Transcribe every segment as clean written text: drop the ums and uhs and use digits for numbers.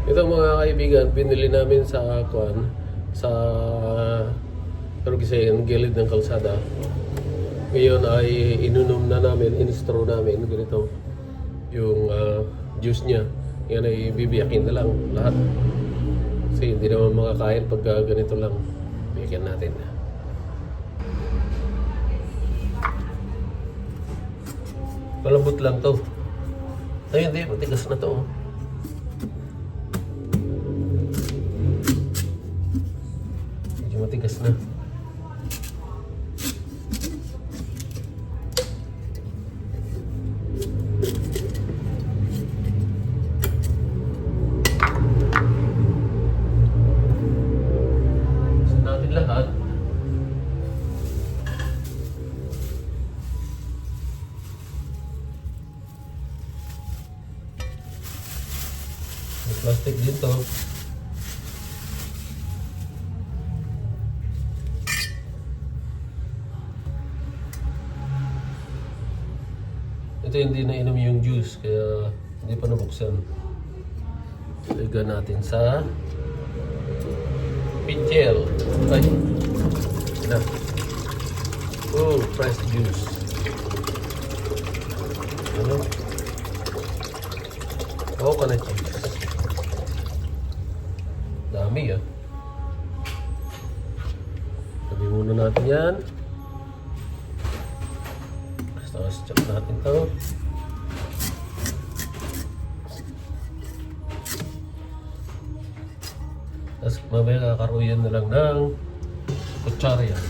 Ito mga kaibigan, binili namin sa Kwan, sa pero kasi ang gilid ng kalsada. Ngayon ay inunom na namin, inistro namin ganito yung juice niya. Yan ay bibiyakin na lang lahat. Kasi hindi naman makakain pag ganito lang. Biyakin natin. Malambot lang to. Ay hindi, matigas na to. Medyo matigas na. Gusto natin lahat. May plastic din to. Ito hindi na inom yung juice kaya hindi pa nabuksan. Lagyan natin sa pitcher. Ay, na. Oh, fresh juice. Ano? Coconut juice. Dami ah. Sabi muna natin yan. Tapos check natin to. Tapos mamaya kakaruyan na lang ng kutsara yan.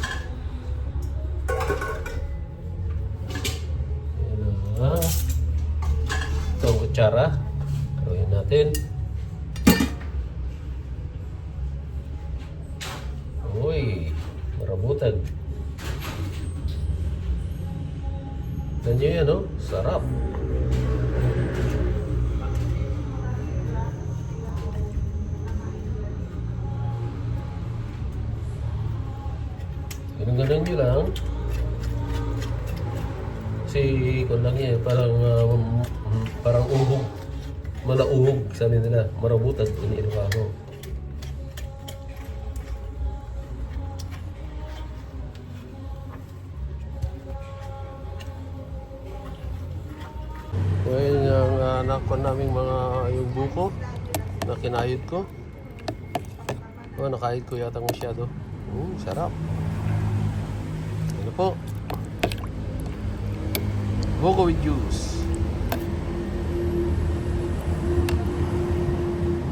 Ayan na. Ito ang kutsara. Karuyan natin. Uy, marabutan. Tignan nyo yan, no? Sarap. Ganun-ganun nyo lang. Kasi kung lang yan, parang uhog. Malauhog, sabi nila. Marabutan, iniinuha ko. Well, yung nakuha naming mga yung buko na kinayod ko. Oh, nakayod ko yata masyado. Sarap. Ano po? Buko with juice.